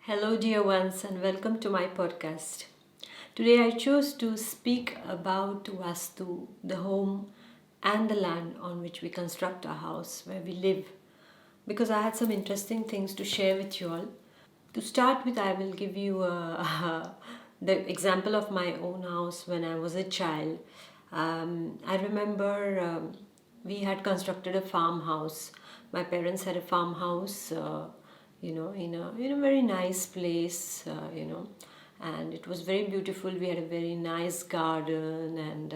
Hello, dear ones, and welcome to my podcast. Today, I chose to speak about vastu, the home and the land on which we construct our house, where we live, because I had some interesting things to share with you all. To start with, I will give you the example of my own house when I was a child. I remember we had constructed a farmhouse. My parents had a farmhouse, in a very nice place, and it was very beautiful. We had a very nice garden, and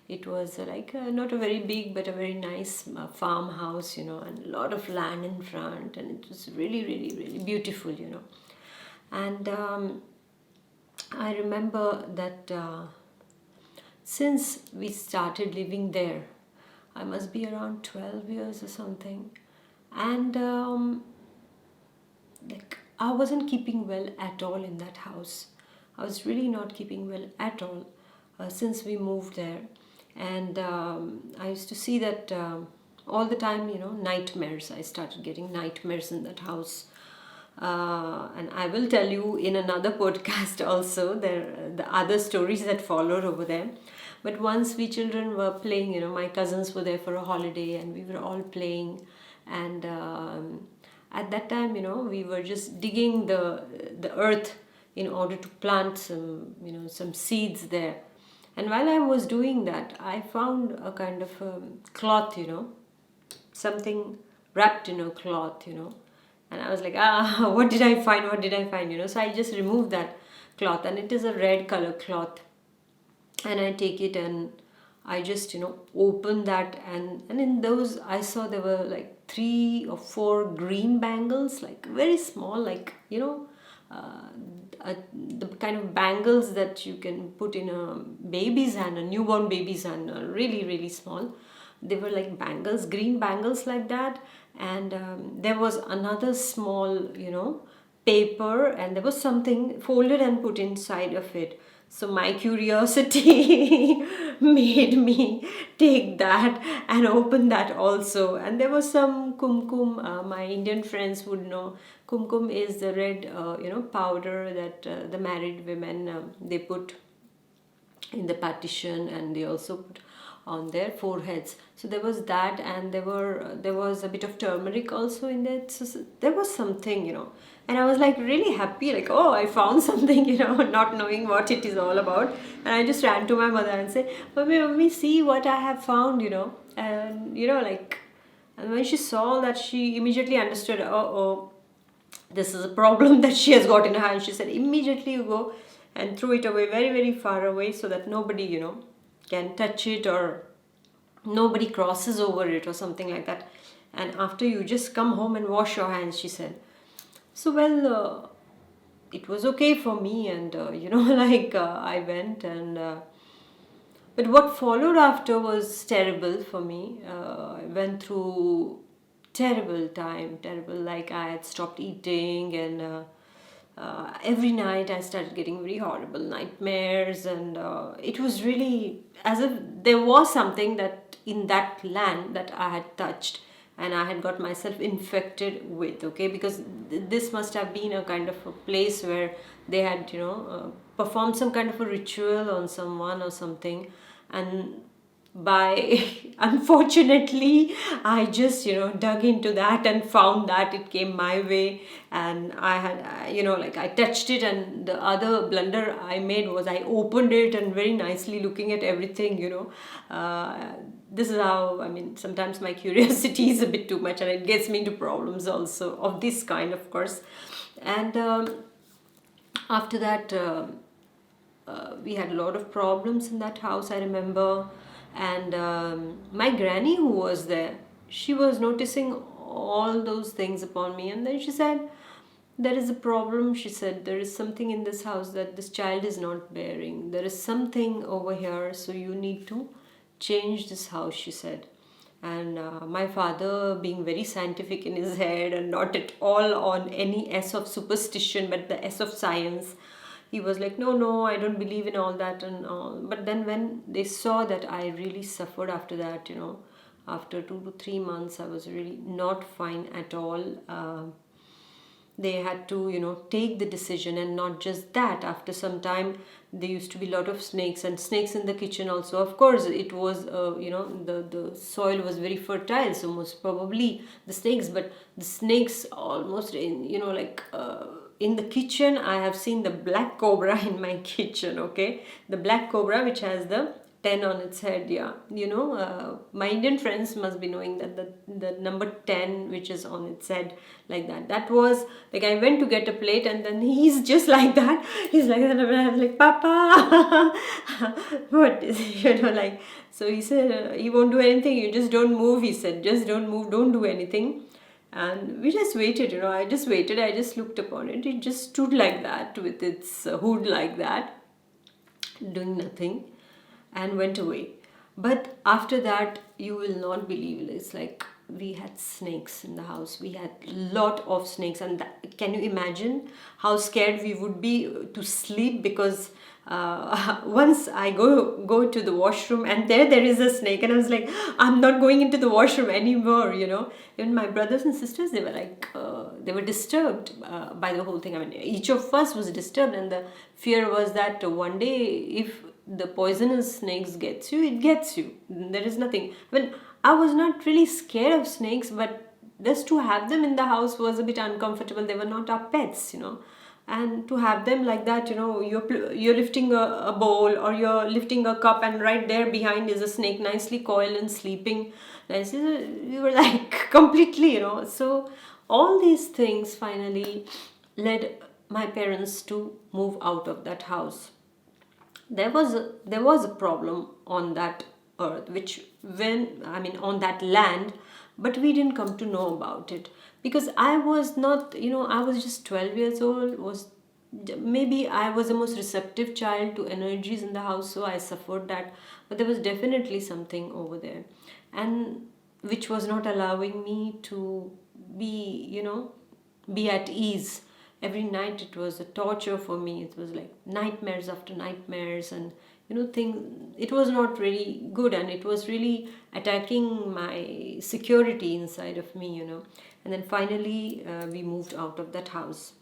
it was not a very big but a very nice farmhouse, and a lot of land in front, and it was really, really, really beautiful, And I remember that since we started living there, I must be around 12 years or something, and I wasn't keeping well at all in that house. I was really not keeping well at all since we moved there, and I used to see that all the time. Nightmares. I started getting nightmares in that house. And I will tell you in another podcast also the other stories that followed over there. But once we children were playing, my cousins were there for a holiday, and we were all playing, and at that time, we were just digging the earth in order to plant some seeds there. And while I was doing that, I found a kind of cloth, something wrapped in a cloth, and I was like, what did I find? What did I find? So I just removed that cloth, and it is a red color cloth. And I take it and I just, open that, and in those I saw there were like 3 or 4 green bangles, like very small, like, the kind of bangles that you can put in a baby's hand, a newborn baby's hand, really, really small. They were like bangles, green bangles like that. And there was another small, paper, and there was something folded and put inside of it. So my curiosity made me take that and open that also. And there was some kumkum. My Indian friends would know kumkum is the red, powder that the married women they put in the partition, and they also put on their foreheads. So there was that, and there was a bit of turmeric also in that. So there was something, and I was like really happy, like, oh, I found something, not knowing what it is all about. And I just ran to my mother and said, mommy, mommy, see what I have found, and and when she saw that, she immediately understood, oh, this is a problem that she has got in her hand. She said, immediately you go and throw it away very, very far away, so that nobody, can touch it, or nobody crosses over it, or something like that. And after, you just come home and wash your hands, she said. So, well, it was okay for me, and I went, and but what followed after was terrible for me. I went through terrible time, terrible. Like, I had stopped eating, and every night I started getting very horrible nightmares, and it was really as if there was something that in that land that I had touched, and I had got myself infected with. Okay, because this must have been a kind of a place where they had, performed some kind of a ritual on someone or something, and by unfortunately, I just, dug into that and found that it came my way. And I had, I touched it, and the other blunder I made was I opened it, and very nicely looking at everything, this is how, I mean, sometimes my curiosity is a bit too much, and it gets me into problems also of this kind, of course. And after that, we had a lot of problems in that house, I remember. And my granny, who was there, she was noticing all those things upon me. And then she said, there is a problem. She said, there is something in this house that this child is not bearing. There is something over here, so you need to change this house, she said. And my father, being very scientific in his head and not at all on any S of superstition but the S of science, he was like, no, no, I don't believe in all that and all. But then when they saw that I really suffered after that, after 2 to 3 months, I was really not fine at all. they had to, take the decision. And not just that, after some time there used to be a lot of snakes, and snakes in the kitchen also. Of course, it was, the soil was very fertile, so most probably the snakes. But the snakes almost in, in the kitchen. I have seen the black cobra in my kitchen. Okay, the black cobra which has the 10 on its head. Yeah, my Indian friends must be knowing that the number 10 which is on its head, like that was like, I went to get a plate, and then he's just like that. He's like that, and I was like, Papa. What is like. So he said, he won't do anything, you just don't move. He said, just don't move, don't do anything. And we just waited. I just waited, I just looked upon it. It just stood like that with its hood like that, doing nothing, and went away. But after that, you will not believe, it's like we had snakes in the house. We had lot of snakes, and can you imagine how scared we would be to sleep? Because once I go to the washroom, and there is a snake, and I was like, I'm not going into the washroom anymore. Even my brothers and sisters, they were like, they were disturbed by the whole thing. I mean, each of us was disturbed, and the fear was that one day, if the poisonous snakes gets you, it gets you. There is nothing. Well, I was not really scared of snakes, but just to have them in the house was a bit uncomfortable. They were not our pets. And to have them like that, you're lifting a bowl, or you're lifting a cup, and right there behind is a snake, nicely coiled and sleeping nicely. We were like completely, so all these things finally led my parents to move out of that house. There was a problem on that earth, which, when I mean, on that land, but we didn't come to know about it, because I was not, I was just 12 years old. Was Maybe I was the most receptive child to energies in the house, so I suffered that. But there was definitely something over there, and which was not allowing me to be, be at ease. Every night it was a torture for me. It was like nightmares after nightmares, and thing. It was not really good, and it was really attacking my security inside of me. And then finally, we moved out of that house.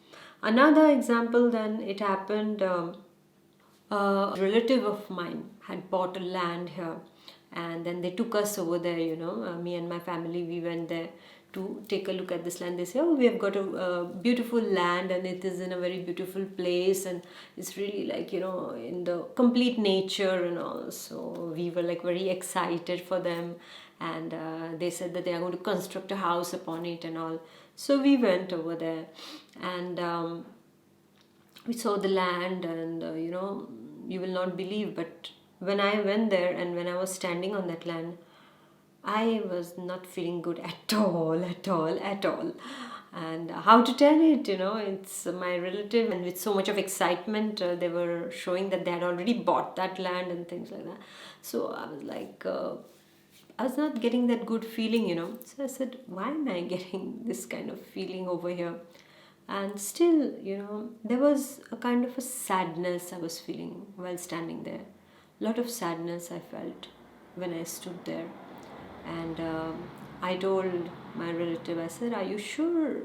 Another example, then it happened. A relative of mine had bought a land here, and then they took us over there. Me and my family, we went there to take a look at this land. They say, oh, we have got a beautiful land, and it is in a very beautiful place, and it's really like, in the complete nature and all. So we were like very excited for them, and they said that they are going to construct a house upon it and all. So we went over there, and we saw the land, and you will not believe, but when I went there and when I was standing on that land, I was not feeling good at all, at all, at all. And how to tell it, it's my relative, and with so much of excitement, they were showing that they had already bought that land and things like that. So I was like, I was not getting that good feeling. So I said, why am I getting this kind of feeling over here? And still, there was a kind of a sadness I was feeling while standing there. Lot of sadness I felt when I stood there. And I told my relative, I said, are you sure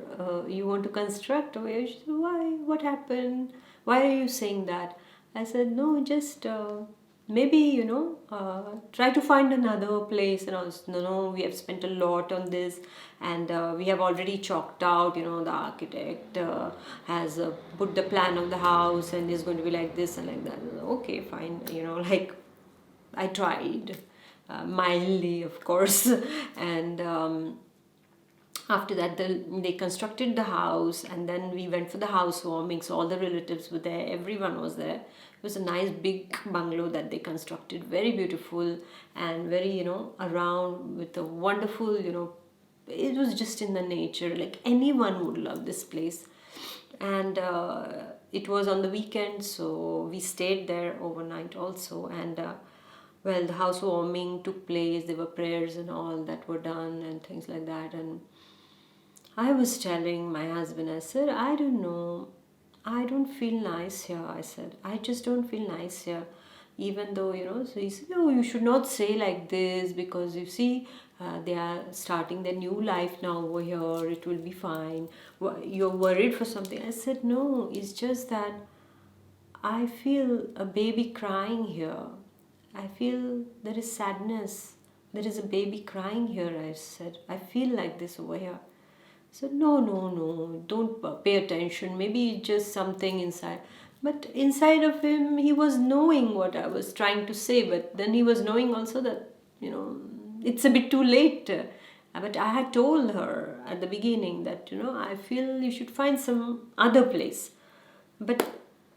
you want to construct over here? She said, why? What happened? Why are you saying that? I said, no, just maybe, try to find another place. And I was, no, we have spent a lot on this, and we have already chalked out, the architect has put the plan of the house, and it's going to be like this and like that. Okay, fine, like I tried mildly, of course. And after that, they constructed the house, and then we went for the housewarming. So all the relatives were there, everyone was there. It was a nice big bungalow that they constructed, very beautiful, and very, around with a wonderful, it was just in the nature. Like anyone would love this place. And it was on the weekend, so we stayed there overnight also. And well, the housewarming took place, there were prayers and all that were done and things like that. And I was telling my husband, I said, I don't know, I don't feel nice here. I said, I just don't feel nice here. even though, so he said, no, you should not say like this, because you see, they are starting their new life now over here, it will be fine. You're worried for something. I said, no, it's just that I feel a baby crying here. I feel there is sadness. There is a baby crying here, I said. I feel like this over here. So, no, no, no, don't pay attention. Maybe just something inside. But inside of him, he was knowing what I was trying to say, but then he was knowing also that, it's a bit too late. But I had told her at the beginning that, I feel you should find some other place. But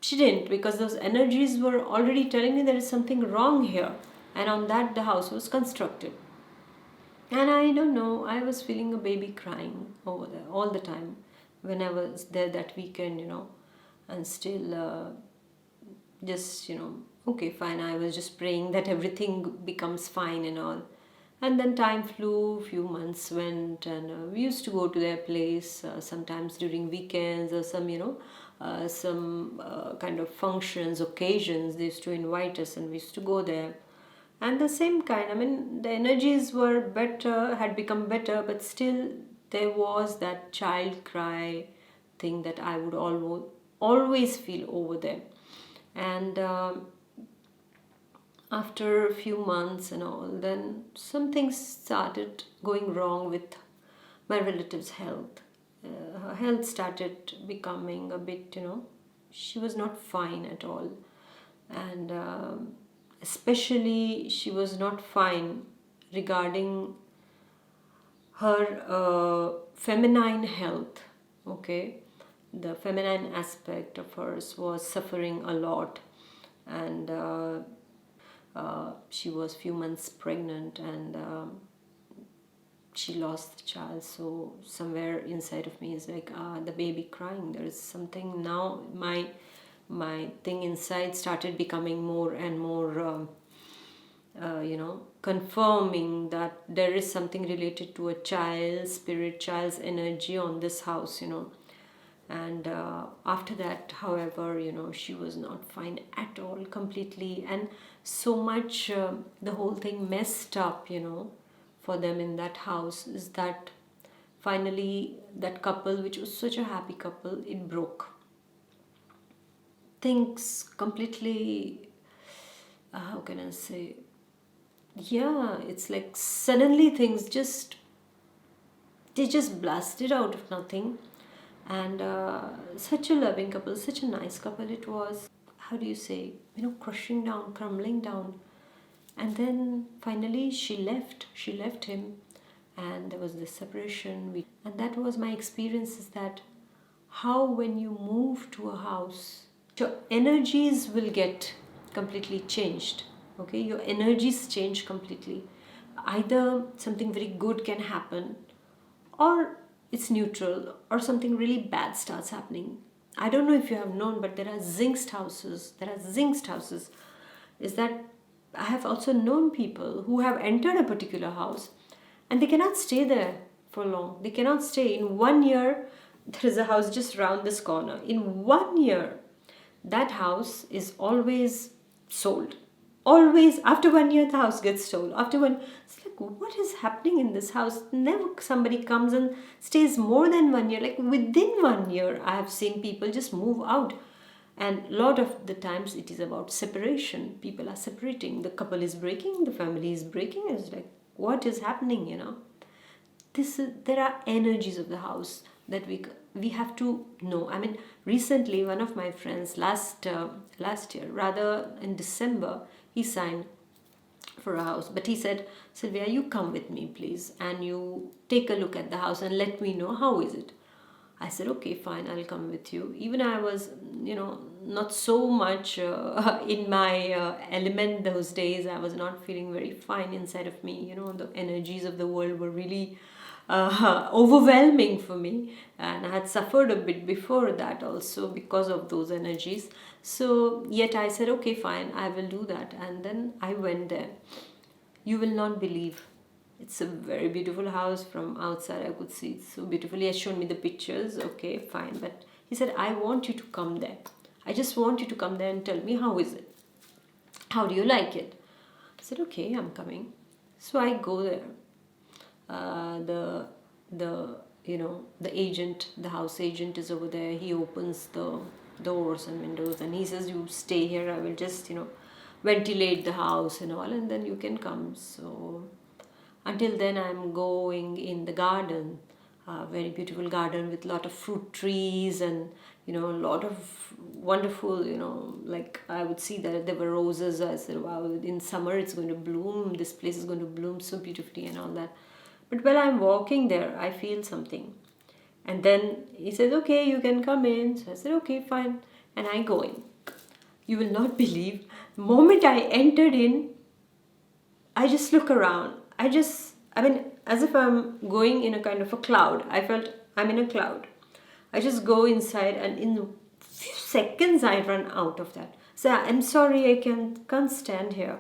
she didn't, because those energies were already telling me there is something wrong here. And on that, the house was constructed. And I don't know, I was feeling a baby crying over there all the time when I was there that weekend, and still just, okay, fine. I was just praying that everything becomes fine and all. And then time flew, few months went, and we used to go to their place sometimes during weekends, or some kind of functions, occasions. They used to invite us, and we used to go there. And the same kind, I mean, the energies were better, had become better, but still there was that child cry thing that I would always feel over there. And after a few months and all, then some things started going wrong with my relative's health. Her health started becoming a bit, she was not fine at all. And especially, she was not fine regarding her feminine health. Okay, the feminine aspect of hers was suffering a lot, and she was few months pregnant, and she lost the child. So somewhere inside of me is like, the baby crying, there is something. Now my thing inside started becoming more and more confirming that there is something related to a child's spirit, child's energy on this house. And after that, however, she was not fine at all, completely, and so much the whole thing messed up, for them in that house, is that finally that couple, which was such a happy couple, it broke. Things completely, how can I say, yeah, it's like suddenly things just, they just blasted out of nothing. And such a loving couple, such a nice couple it was. How do you say, crushing down, crumbling down. And then finally she left him, and there was this separation. And that was my experience, is that how when you move to a house, your energies will get completely changed. Okay, your energies change completely. Either something very good can happen, or it's neutral, or something really bad starts happening. I don't know if you have known, but there are zinxed houses. Is that I have also known people who have entered a particular house, and they cannot stay there for long. They cannot stay. In 1 year, there is a house just round this corner. In 1 year, that house is always sold. Always, after 1 year, the house gets sold. After one, it's like, what is happening in this house? Never somebody comes and stays more than 1 year. Like within 1 year, I have seen people just move out. And a lot of the times it is about separation. People are separating. The couple is breaking, the family is breaking. It's like, what is happening? There are energies of the house that we have to know. I mean, recently one of my friends, last year, rather in December, he signed for a house, but he said, Sylvia, you come with me please, and you take a look at the house and let me know how is it. I said, okay, fine, I'll come with you. Even I was, not so much in my element those days. I was not feeling very fine inside of me. The energies of the world were really overwhelming for me. And I had suffered a bit before that also because of those energies. So, yet I said, okay, fine, I will do that. And then I went there. You will not believe. It's a very beautiful house. From outside I could see it so beautifully. He had shown me the pictures. Okay, fine. But he said, I want you to come there. I just want you to come there and tell me how is it. How do you like it? I said, okay, I'm coming. So I go there. The the agent, the house agent is over there. He opens the doors and windows and he says, you stay here, I will just ventilate the house and all, and then you can come. So until then I'm going in the garden, a very beautiful garden with lot of fruit trees and a lot of wonderful, like I would see that there were roses. I said, wow, in summer it's going to bloom, this place is going to bloom so beautifully and all that. But while I'm walking there, I feel something. And then he says, okay, you can come in. So I said, okay, fine. And I go in. You will not believe, the moment I entered in, I just look around. I mean, as if I'm going in a kind of a cloud. I felt I'm in a cloud. I just go inside, and in a few seconds I run out of that. So I'm sorry, can't stand here.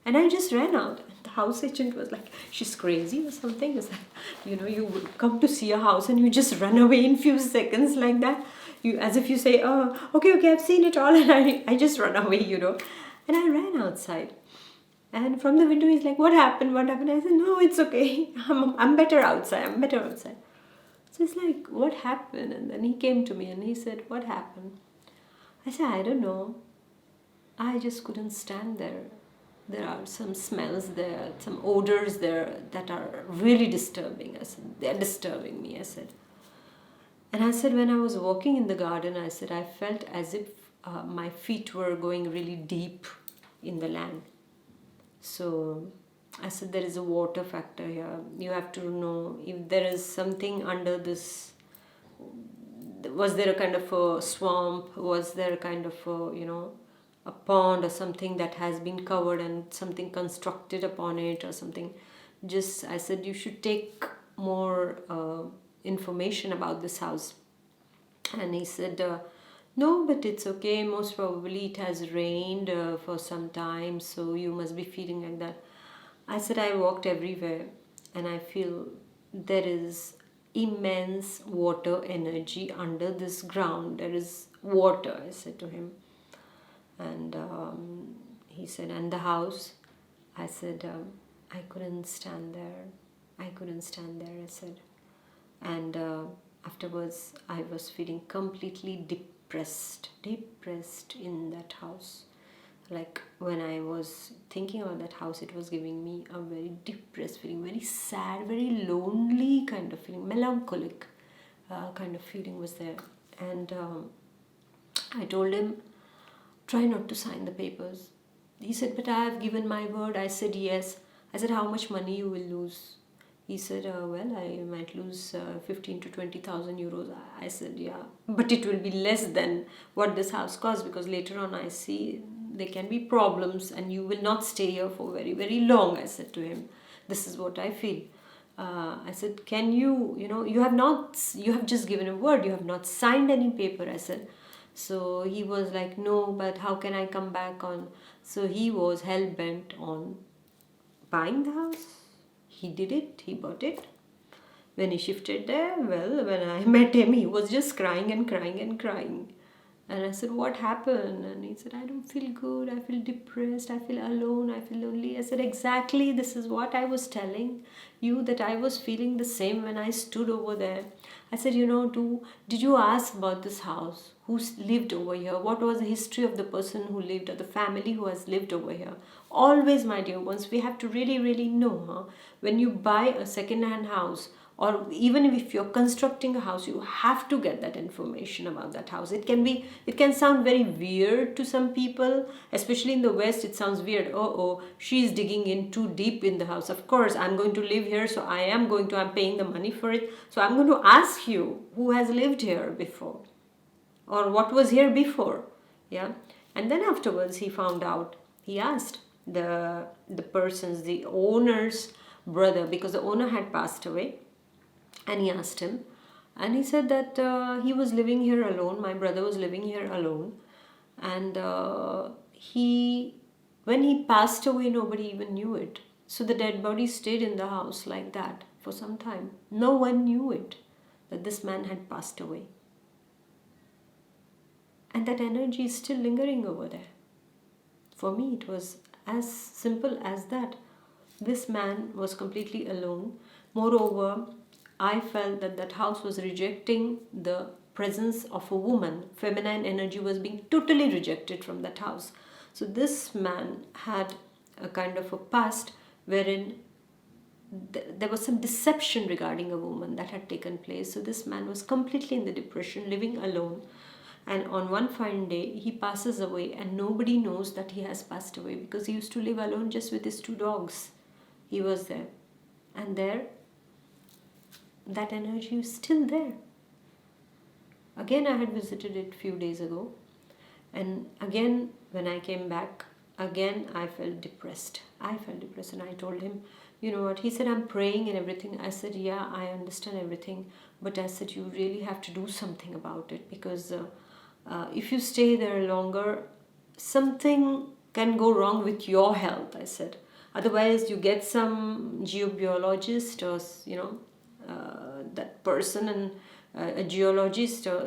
And I just ran out. The house agent was like, she's crazy or something. It's like, you would come to see a house and you just run away in few seconds like that. You, as if you say, oh, okay, okay, I've seen it all, and I just run away. And I ran outside. And from the window, he's like, what happened? What happened? I said, no, it's okay. I'm better outside. I'm better outside. So it's like, what happened? And then he came to me and he said, what happened? I said, I don't know. I just couldn't stand there. There are some smells there, some odors there that are really disturbing. I said, they're disturbing me. I said. And I said, when I was walking in the garden, I said, I felt as if my feet were going really deep in the land. So I said, there is a water factor here. You have to know if there is something under this. Was there a kind of a swamp? Was there a kind of a pond or something that has been covered and something constructed upon it or something? Just, I said, you should take more information about this house. And he said, no, but it's okay. Most probably it has rained for some time, so you must be feeling like that. I said, I walked everywhere and I feel there is immense water energy under this ground. There is water, I said to him. And he said, and the house? I said, I couldn't stand there. I couldn't stand there, I said. And afterwards, I was feeling completely depressed in that house. Like when I was thinking about that house, it was giving me a very depressed feeling, very sad, very lonely kind of feeling, melancholic kind of feeling was there. And I told him, try not to sign the papers. He said, but I have given my word. I said, yes. I said, how much money you will lose? He said, well, I might lose 15 to 20,000 euros. I said, yeah, but it will be less than what this house costs, because later on I see there can be problems and you will not stay here for very, very long. I said to him, this is what I feel. I said, can you, you have just given a word, you have not signed any paper. I said. So he was like, no, but how can I come back on? So he was hell-bent on buying the house. He did it, he bought it. When he shifted there, well, when I met him, he was just crying and crying and crying. And I said, what happened? And he said, I don't feel good, I feel depressed, I feel alone, I feel lonely. I said, exactly, this is what I was telling you, that I was feeling the same when I stood over there. I said, did you ask about this house? Who lived over here? What was the history of the person who lived, or the family who has lived over here? Always, my dear ones, we have to really, really know, when you buy a second-hand house, or even if you're constructing a house, you have to get that information about that house. It can sound very weird to some people, especially in the West. It sounds weird. Oh, she's digging in too deep in the house. Of course, I'm going to live here, so I'm paying the money for it. So I'm going to ask you who has lived here before, or what was here before. Yeah. And then afterwards he found out, he asked the owner's brother, because the owner had passed away. And he asked him, and he said that he was living here alone. My brother was living here alone, and when he passed away, nobody even knew it. So the dead body stayed in the house like that for some time. No one knew it, that this man had passed away, and that energy is still lingering over there For me, it was as simple as that. This man was completely alone. Moreover, I felt that that house was rejecting the presence of a woman. Feminine energy was being totally rejected from that house. So this man had a kind of a past wherein there was some deception regarding a woman that had taken place. So this man was completely in the depression, living alone. And on one fine day, he passes away, and nobody knows that he has passed away because he used to live alone just with his two dogs. He was there. And there, that energy is still there. Again, I had visited it few days ago. And again, when I came back, again I felt depressed. I felt depressed, and I told him, you know what? He said, I'm praying and everything. I said, yeah, I understand everything. But I said, you really have to do something about it because if you stay there longer, something can go wrong with your health, I said. Otherwise, you get some geobiologist or, that person and a geologist or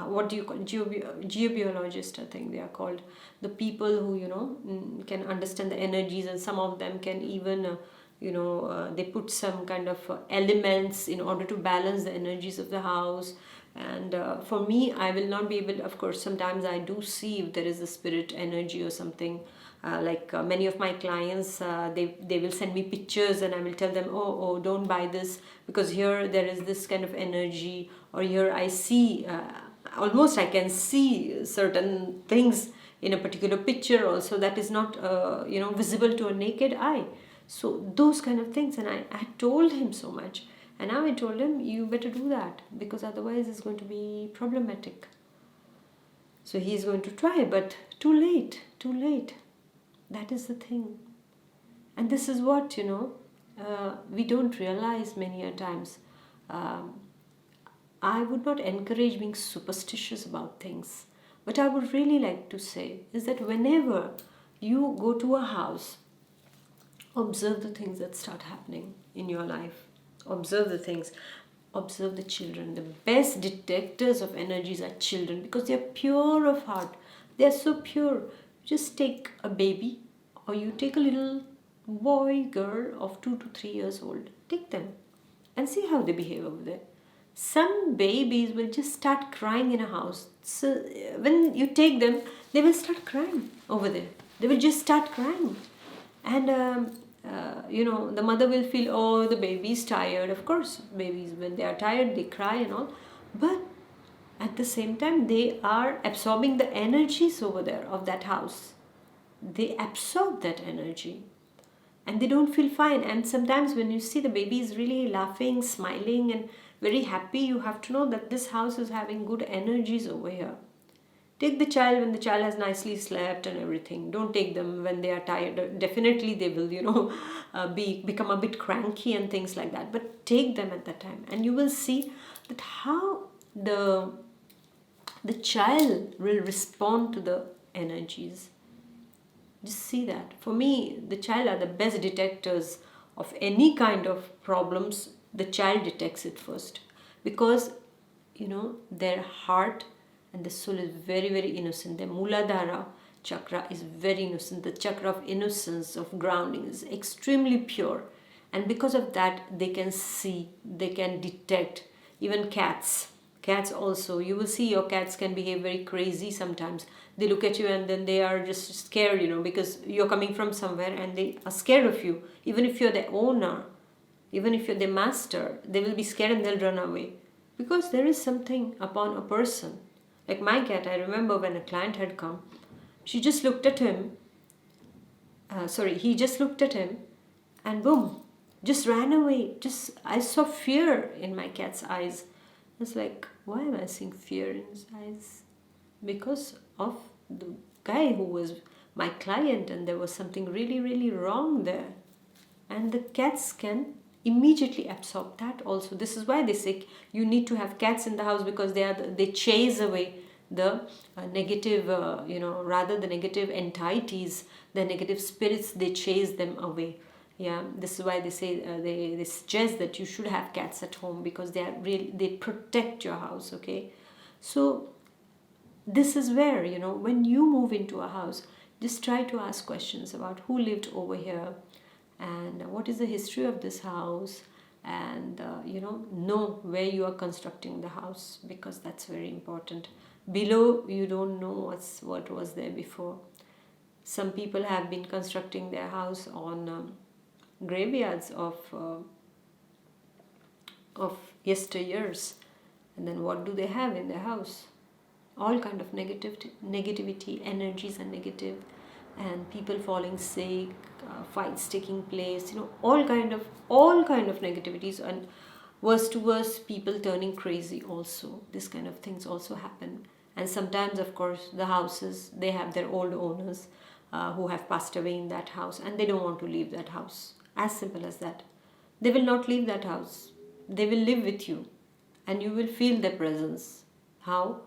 what do you call geobiologist, I think they are called, the people who can understand the energies, and some of them can even they put some kind of elements in order to balance the energies of the house. And for me, I will not be able, of course sometimes I do see if there is a spirit energy or something. Many of my clients, they will send me pictures, and I will tell them, oh, don't buy this because here there is this kind of energy, or here I see almost I can see certain things in a particular picture also that is not visible to a naked eye. So those kind of things, and I told him so much, and now I told him, you better do that because otherwise it's going to be problematic. So he is going to try, but too late, too late. That is the thing. And this is what, we don't realize many a times. I would not encourage being superstitious about things. But I would really like to say is that whenever you go to a house, observe the things that start happening in your life. Observe the things. Observe the children. The best detectors of energies are children because they are pure of heart. They are so pure. Just take a baby, or you take a little boy, girl of 2 to 3 years old. Take them and see how they behave over there. Some babies will just start crying in a house. So when you take them, they will start crying over there. They will just start crying. And the mother will feel, oh, the baby is tired. Of course, babies, when they are tired, they cry and all. But at the same time, they are absorbing the energies over there of that house. They absorb that energy and they don't feel fine. And sometimes when you see the baby is really laughing, smiling and very happy, you have to know that this house is having good energies over here. Take the child when the child has nicely slept and everything. Don't take them when they are tired. Definitely they will, become a bit cranky and things like that. But take them at that time, and you will see that how the child will respond to the energies. Just see that. For me, the child are the best detectors of any kind of problems. The child detects it first because, their heart and the soul is very, very innocent. The Muladhara chakra is very innocent. The chakra of innocence, of grounding is extremely pure. And because of that, they can see, they can detect. Even cats also, you will see your cats can behave very crazy sometimes. They look at you and then they are just scared, because you're coming from somewhere and they are scared of you. Even if you're the owner, even if you're the master, they will be scared and they'll run away because there is something upon a person. Like my cat, I remember when a client had come, she just looked at him, he just looked at him and boom, just ran away. I saw fear in my cat's eyes. It's like, why am I seeing fear in his eyes? Because of the guy who was my client, and there was something really, really wrong there. And the cats can immediately absorb that also. This is why they say you need to have cats in the house, because they chase away the negative, rather the negative entities, the negative spirits, they chase them away. Yeah, this is why they say they suggest that you should have cats at home, because they protect your house. Okay, so this is where when you move into a house, Just try to ask questions about who lived over here and what is the history of this house, and know where you are constructing the house, because that's very important. Below, you don't know what was there before. Some people have been constructing their house on graveyards of yesteryears, and then what do they have in their house? All kind of negativity, energies are negative, and people falling sick, fights taking place, all kind of negativities, and worse to worse, people turning crazy also. This kind of things also happen. And sometimes, of course, the houses, they have their old owners who have passed away in that house, and they don't want to leave that house. As simple as that. They will not leave that house. They will live with you, and you will feel their presence. How?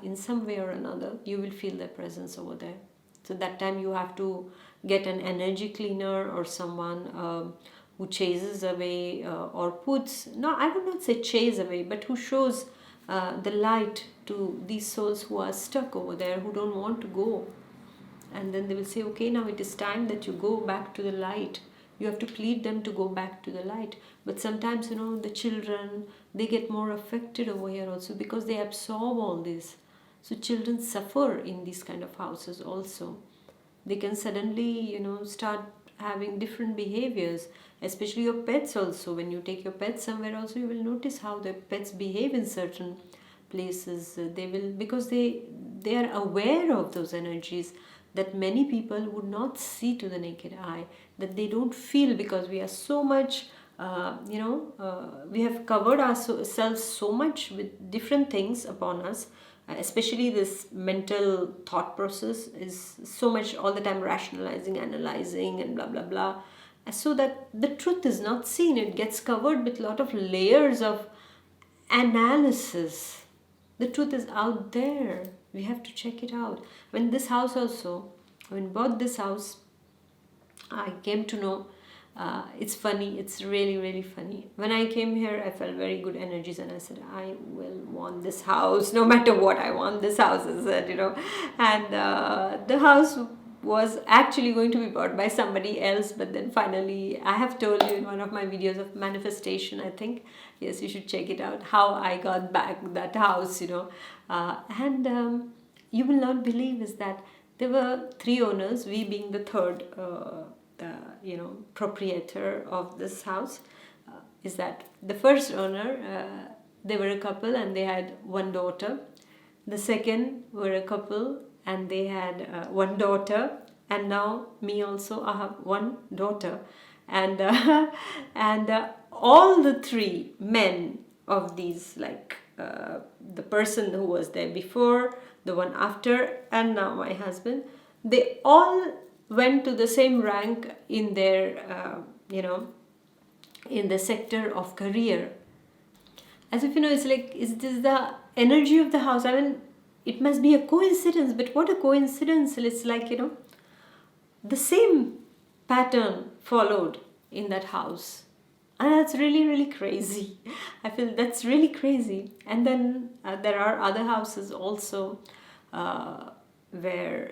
In some way or another, you will feel their presence over there. So that time you have to get an energy cleaner or someone who chases away or puts, no, I would not say chase away, but who shows the light to these souls who are stuck over there, who don't want to go. And then they will say, okay, now it is time that you go back to the light. You have to plead them to go back to the light. But sometimes, the children, they get more affected over here also, because they absorb all this. So children suffer in these kind of houses also. They can suddenly, start having different behaviors, especially your pets also. When you take your pets somewhere also, you will notice how the pets behave in certain places. They will, because they are aware of those energies that many people would not see to the naked eye, that they don't feel, because we are so much, we have covered ourselves so much with different things upon us. Especially this mental thought process is so much all the time rationalizing, analyzing, and blah blah blah, so that the truth is not seen. It gets covered with a lot of layers of analysis. The truth is out there. We have to check it out. When this house also, when bought this house, I came to know, it's funny, it's really, really funny. When I came here, I felt very good energies, and I said, I will want this house, no matter what, I want this house, I said, And the house was actually going to be bought by somebody else, but then finally, I have told you in one of my videos of manifestation, I think, yes, you should check it out, how I got back that house, and you will not believe is that there were three owners, we being the third proprietor of this house. Is that the first owner, they were a couple and they had one daughter. The second were a couple and they had one daughter, and now me also, I have one daughter. And all the three men of these, like the person who was there before, the one after, and now my husband, they all went to the same rank in their, in the sector of career. As if, it's like, is this the energy of the house? I mean, it must be a coincidence, but what a coincidence. It's like, the same pattern followed in that house. And that's really, really crazy. I feel that's really crazy. And then there are other houses also where,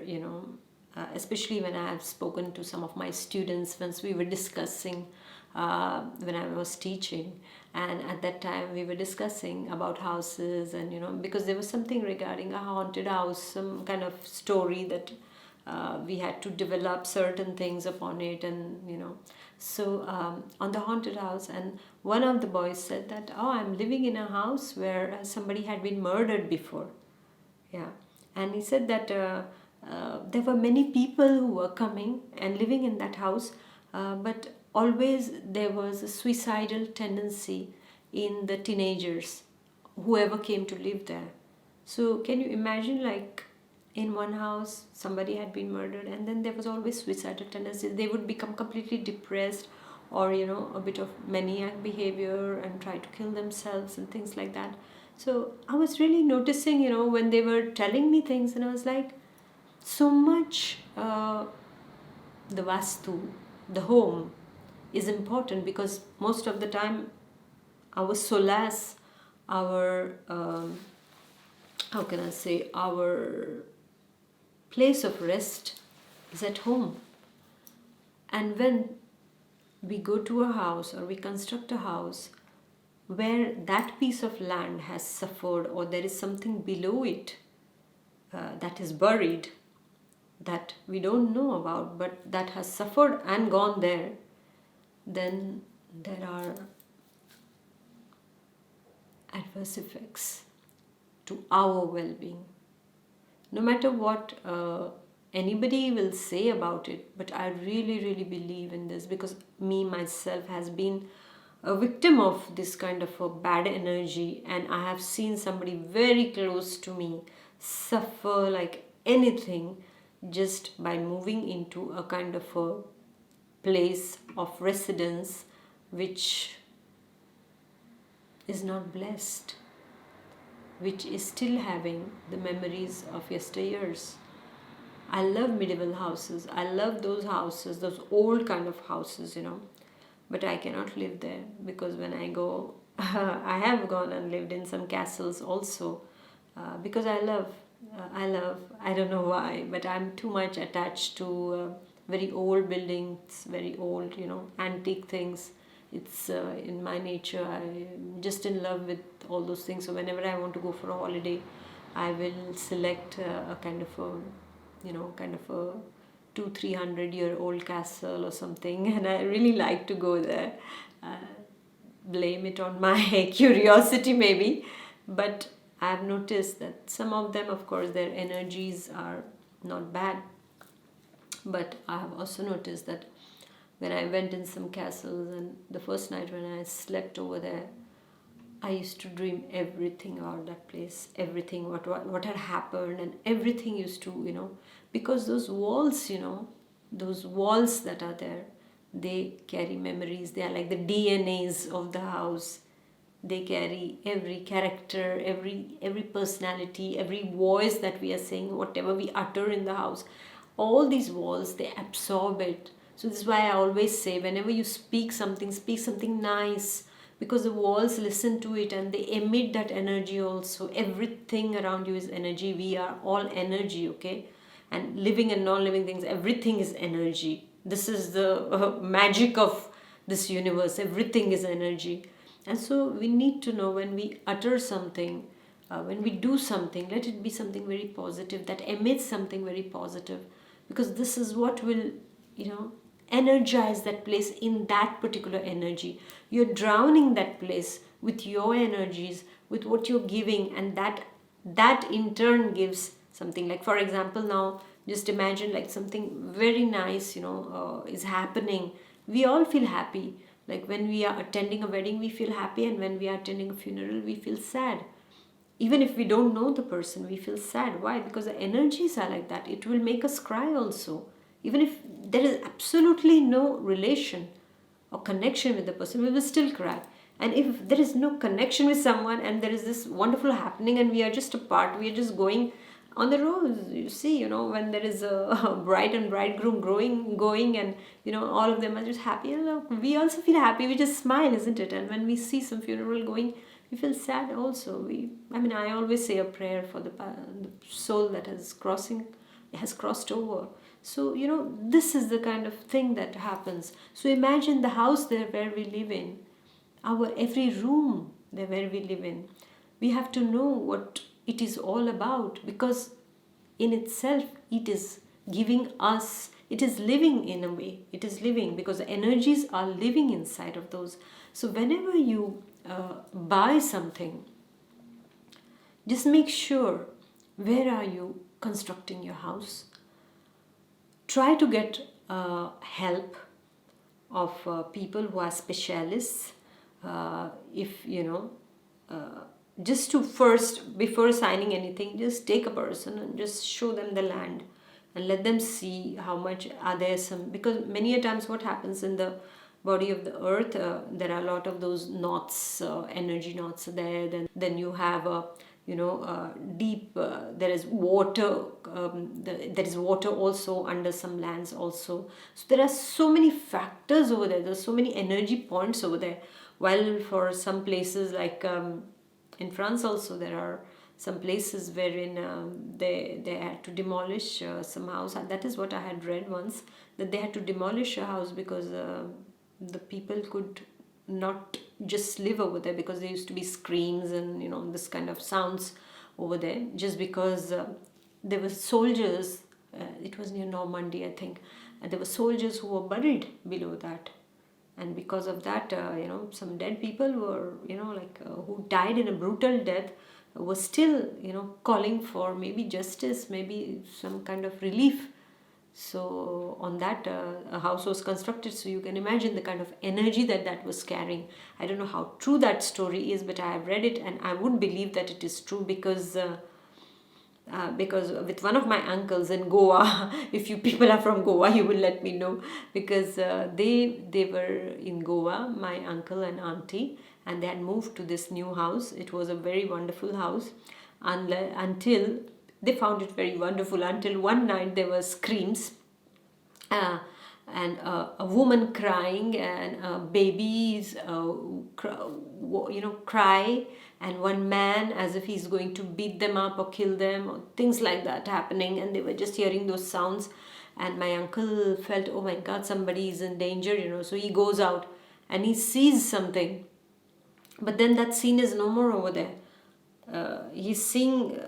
especially when I have spoken to some of my students, once we were discussing, when I was teaching, and at that time we were discussing about houses, and because there was something regarding a haunted house, some kind of story that we had to develop certain things upon it, and so on the haunted house, and one of the boys said that, oh, I'm living in a house where somebody had been murdered before. Yeah. And he said that there were many people who were coming and living in that house, but always there was a suicidal tendency in the teenagers, whoever came to live there. So can you imagine, like, in one house somebody had been murdered, and then there was always suicidal tendency. They would become completely depressed, or a bit of maniac behavior, and try to kill themselves and things like that. So I was really noticing, when they were telling me things, and I was like, so much the vastu, the home, is important, because most of the time our solace, our how can I say, our place of rest is at home. And when we go to a house or we construct a house where that piece of land has suffered, or there is something below it that is buried, that we don't know about, but that has suffered and gone there, then there are adverse effects to our well being. No matter what anybody will say about it, but I really, really believe in this, because me myself has been a victim of this kind of a bad energy, and I have seen somebody very close to me suffer like anything just by moving into a kind of a place of residence which is not blessed, which is still having the memories of yesteryears. I love medieval houses. I love those houses, those old kind of houses. But I cannot live there, because when I go, I have gone and lived in some castles also, because I don't know why, but I'm too much attached to very old buildings, very old, antique things. It's in my nature. I'm just in love with all those things. So whenever I want to go for a holiday, I will select a kind of a 200-300 year old castle or something, and I really like to go there. Blame it on my curiosity maybe, but I've noticed that some of them, of course, their energies are not bad, but I have also noticed that when I went in some castles, and the first night when I slept over there, I used to dream everything about that place, everything what had happened, and everything used to, because those walls that are there, they carry memories. They are like the DNAs of the house. They carry every character, every personality, every voice that we are saying, whatever we utter in the house. All these walls, they absorb it. So this is why I always say, whenever you speak something nice, because the walls listen to it and they emit that energy also. Everything around you is energy. We are all energy, okay? And living and non-living things, everything is energy. This is the magic of this universe. Everything is energy. And so we need to know, when we utter something, when we do something, let it be something very positive, that emits something very positive, because this is what will, energize that place in that particular energy. You're drowning that place with your energies, with what you're giving, and that in turn gives something. Like, for example, now just imagine like something very nice is happening. We all feel happy. Like when we are attending a wedding, we feel happy, and when we are attending a funeral, we feel sad. Even if we don't know the person, we feel sad. Why? Because the energies are like that. It will make us cry also. Even if there is absolutely no relation or connection with the person, we will still cry. And if there is no connection with someone, and there is this wonderful happening, and we are just apart, we are just going on the road, you see, when there is a bride and bridegroom going, and all of them are just happy, we also feel happy. We just smile, isn't it? And when we see some funeral going, we feel sad also. I always say a prayer for the soul that has crossed over. So this is the kind of thing that happens. So imagine the house there where we live in, our every room there where we live in. We have to know what it is all about, because in itself it is giving us, it is living in a way, it is living because the energies are living inside of those. So whenever you buy something, just make sure, where are you constructing your house? Try to get help of people who are specialists. If just to first, before signing anything, just take a person and just show them the land and let them see how much are there some, because many a times what happens in the body of the earth, there are a lot of those knots, energy knots there. Then you have a deep, there is water, there is water also under some lands also. So there are so many factors over there. There's so many energy points over there. While for some places like in France also, there are some places wherein they had to demolish some house. That is what I had read once, that they had to demolish a house because the people could not just live over there, because there used to be screams and this kind of sounds over there, just because there were soldiers. It was near Normandy, I think, and there were soldiers who were buried below that, and because of that, some dead people were, who died in a brutal death, were still, calling for maybe justice, maybe some kind of relief. So on that, a house was constructed. So you can imagine the kind of energy that that was carrying. I don't know how true that story is, but I have read it, and I would believe that it is true, because with one of my uncles in Goa, if you people are from Goa, you will let me know, because they were in Goa, my uncle and auntie, and they had moved to this new house. It was a very wonderful house, until they found it very wonderful, until one night there were screams, uh, and a woman crying, and babies cry, and one man as if he's going to beat them up or kill them, or things like that happening, and they were just hearing those sounds. And my uncle felt, oh my god, somebody is in danger, so he goes out and he sees something, but then that scene is no more over there. He's seeing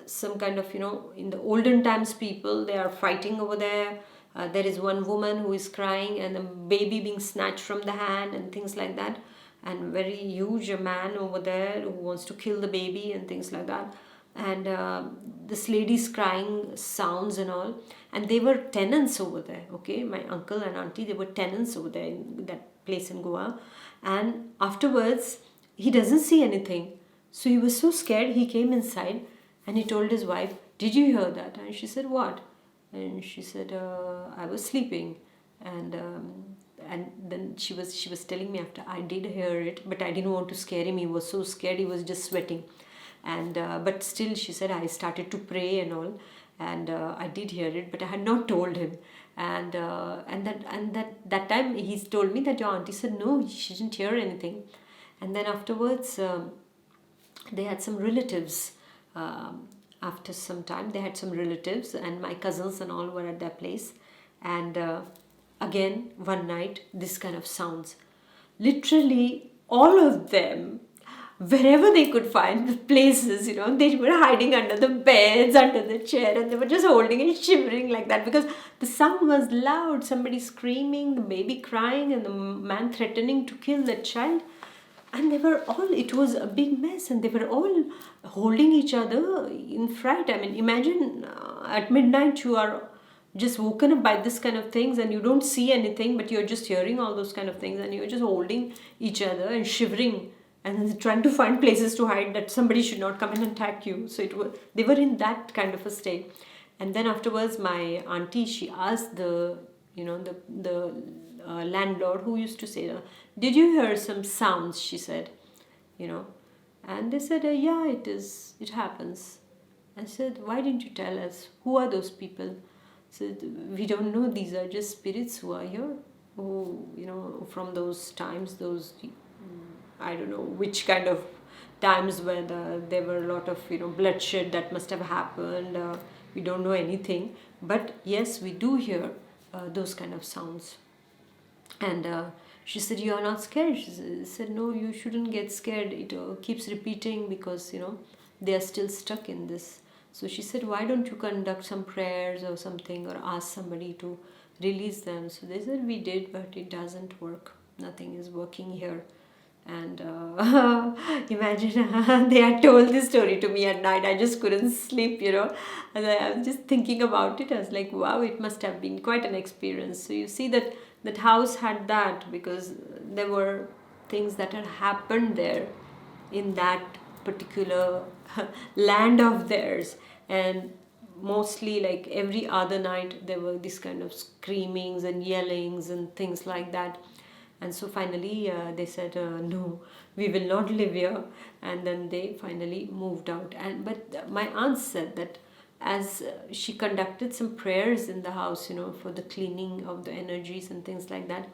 some kind of, in the olden times, people, they are fighting over there. There is one woman who is crying, and a baby being snatched from the hand, and things like that, and very huge a man over there who wants to kill the baby and things like that. And this lady's crying sounds and all, and they were tenants over there. Okay, my uncle and auntie, they were tenants over there in that place in Goa. And afterwards, he doesn't see anything, so he was so scared. He came inside and he told his wife, did you hear that? And she said, what? And she said, I was sleeping. And then she was telling me after, I did hear it, but I didn't want to scare him. He was so scared, he was just sweating. And but still, she said, I started to pray and all, and I did hear it, but I had not told him. And that time he's told me that your auntie said no, she didn't hear anything. And then afterwards, they had some relatives. After some time, they had some relatives, and my cousins and all were at their place. And again, one night, this kind of sounds. Literally, all of them, wherever they could find the places, they were hiding under the beds, under the chair, and they were just holding and shivering like that, because the sound was loud. Somebody screaming, the baby crying, and the man threatening to kill the child. And they were all, it was a big mess, and they were all holding each other in fright. I mean, imagine at midnight you are just woken up by this kind of things, and you don't see anything, but you're just hearing all those kind of things, and you're just holding each other and shivering and trying to find places to hide, that somebody should not come and attack you. So they were in that kind of a state. And then afterwards, my auntie, she asked the landlord, who used to say, did you hear some sounds? She said, and they said, yeah, it happens. I said, why didn't you tell us? Who are those people? Said, we don't know, these are just spirits who are here, who, from those times, I don't know which kind of times where there were a lot of, bloodshed that must have happened. We don't know anything, but yes, we do hear those kind of sounds. And she said, you are not scared? She said, no, you shouldn't get scared. It keeps repeating because, they are still stuck in this. So she said, why don't you conduct some prayers or something, or ask somebody to release them? So they said, we did, but it doesn't work. Nothing is working here. And imagine, they had told this story to me at night. I just couldn't sleep, And I was just thinking about it. I was like, wow, it must have been quite an experience. So you see that house had that, because there were things that had happened there in that particular land of theirs. And mostly, like every other night, there were this kind of screamings and yellings and things like that. And so finally they said, no, we will not live here. And then they finally moved out. But my aunt said that as she conducted some prayers in the house, for the cleaning of the energies and things like that,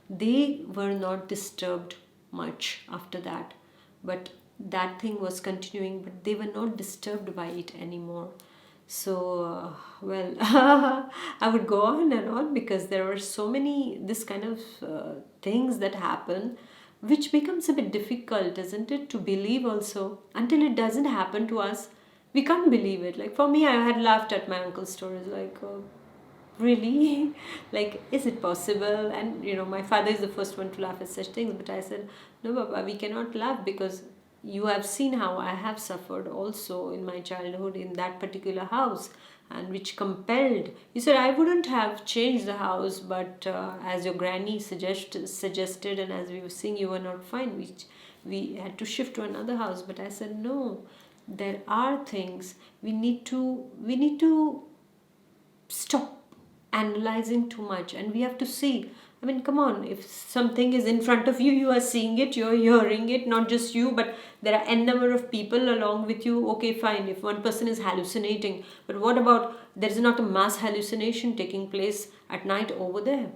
they were not disturbed much after that. But that thing was continuing, but they were not disturbed by it anymore. So, well, I would go on and on because there were so many this kind of things that happen, which becomes a bit difficult, isn't it, to believe also until it doesn't happen to us. We can't believe it. Like for me, I had laughed at my uncle's stories, like, really, like, is it possible? And my father is the first one to laugh at such things, but I said, no, Baba, we cannot laugh because you have seen how I have suffered also in my childhood in that particular house, and which compelled. He said, I wouldn't have changed the house, but as your granny suggested, and as we were seeing, you were not fine, which we had to shift to another house. But I said, no, there are things we need to stop analyzing too much, and we have to see. I mean, come on, if something is in front of you, you are seeing it, you're hearing it, not just you, but there are n number of people along with you. Okay, fine, if one person is hallucinating, but what about there is not a mass hallucination taking place at night over there?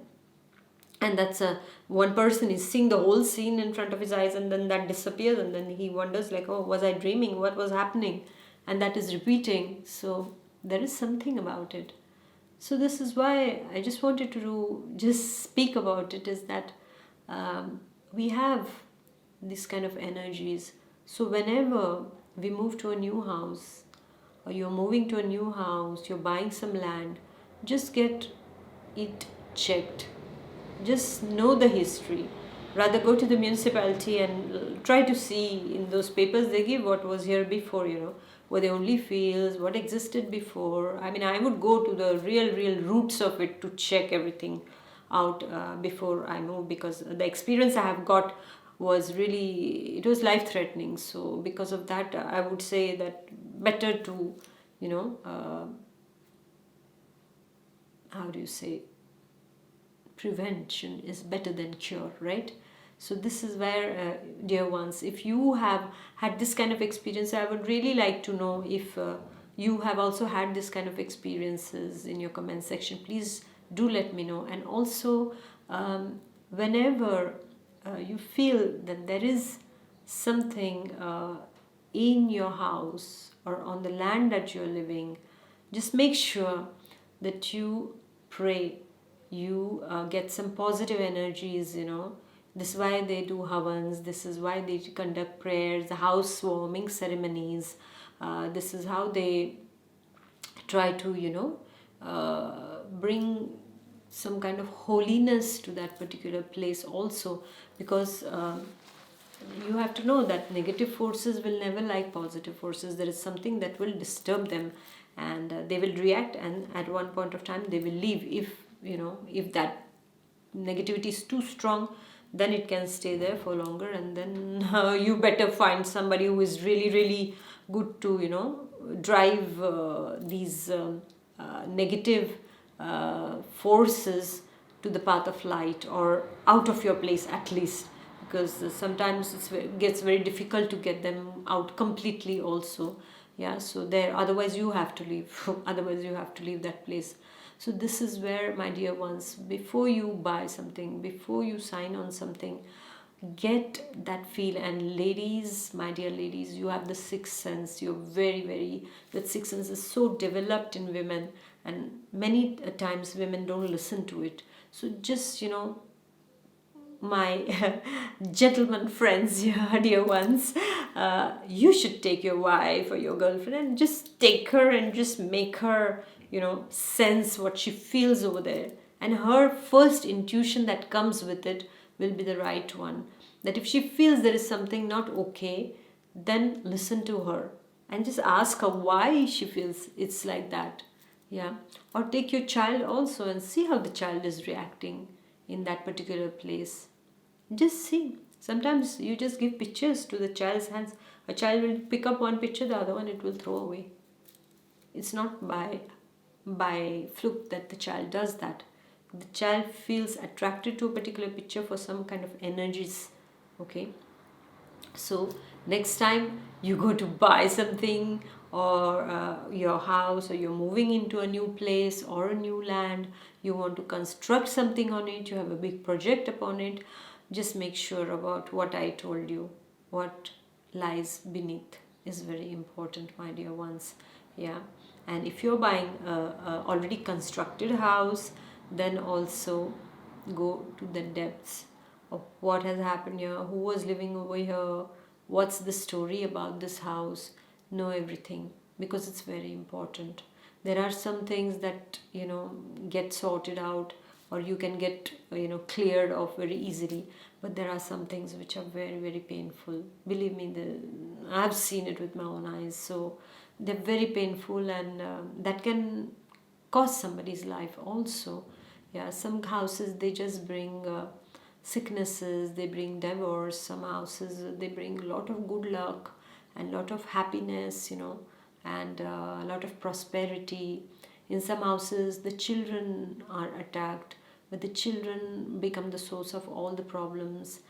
And that's a one person is seeing the whole scene in front of his eyes, and then that disappears, and then he wonders like, oh, was I dreaming, what was happening? And that is repeating. So there is something about it. So this is why I just wanted to just speak about it, is that we have this kind of energies. So whenever we move to a new house, or you're moving to a new house, you're buying some land, just get it checked. Just know the history. Rather go to the municipality and try to see in those papers they give what was here before, were they only fields, what existed before. I mean, I would go to the real roots of it to check everything out before I move, because the experience I have got was really, it was life threatening. So because of that, I would say that better to, how do you say, prevention is better than cure, right? So this is where, dear ones, if you have had this kind of experience, I would really like to know if you have also had this kind of experiences in your comment section. Please do let me know. And also, whenever you feel that there is something in your house or on the land that you're living, just make sure that you pray, you get some positive energies. This is why they do havans, this is why they conduct prayers, the housewarming ceremonies. This is how they try to bring some kind of holiness to that particular place also, because you have to know that negative forces will never like positive forces. There is something that will disturb them, and they will react, and at one point of time they will leave. If that negativity is too strong, then it can stay there for longer, and then you better find somebody who is really good to drive these negative forces to the path of light, or out of your place at least, because sometimes it gets very difficult to get them out completely also. Yeah, so there, otherwise you have to leave otherwise you have to leave that place. So this is where, my dear ones, before you buy something, before you sign on something, get that feel. And ladies, my dear ladies, you have the sixth sense. You're very, that sixth sense is so developed in women, and many times women don't listen to it. So just my gentlemen friends, yeah, dear ones, you should take your wife or your girlfriend and just take her and just make her sense what she feels over there, and her first intuition that comes with it will be the right one. That if she feels there is something not okay, then listen to her and just ask her why she feels it's like that. Yeah. Or take your child also and see how the child is reacting in that particular place. Just see. Sometimes you just give pictures to the child's hands. A child will pick up one picture, the other one it will throw away. It's not by fluke that the child does that. The child feels attracted to a particular picture for some kind of energies. Okay. So next time you go to buy something, or your house, or you're moving into a new place or a new land, you want to construct something on it, you have a big project upon it, just make sure about what I told you. What lies beneath is very important, my dear ones. Yeah. And if you're buying a already constructed house, then also go to the depths of what has happened here, who was living over here, what's the story about this house. Know everything, because it's very important. There are some things that get sorted out, or you can get cleared off very easily, but there are some things which are very, very painful. Believe me, I've seen it with my own eyes. So they're very painful, and that can cost somebody's life also. Yeah, some houses, they just bring sicknesses, they bring divorce. Some houses, they bring a lot of good luck and lot of happiness, and a lot of prosperity. In some houses, the children are attacked, but the children become the source of all the problems.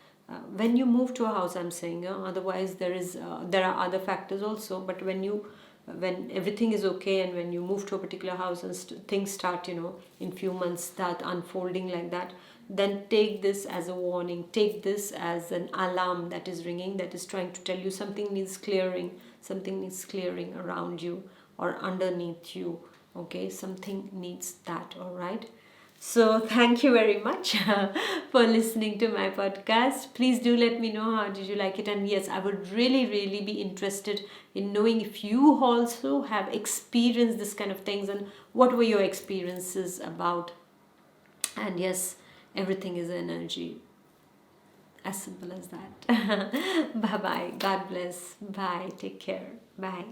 When you move to a house, I'm saying, otherwise there are other factors also. But when everything is okay, and when you move to a particular house and things start, in few months start unfolding like that, then take this as a warning, take this as an alarm that is ringing, that is trying to tell you something needs clearing, something needs clearing around you or underneath you. Okay, something needs that. All right. So thank you very much for listening to my podcast. Please do let me know how did you like it. And yes, I would really, really be interested in knowing if you also have experienced this kind of things, and what were your experiences about. And yes, everything is energy. As simple as that. Bye bye. God bless. Bye. Take care. Bye.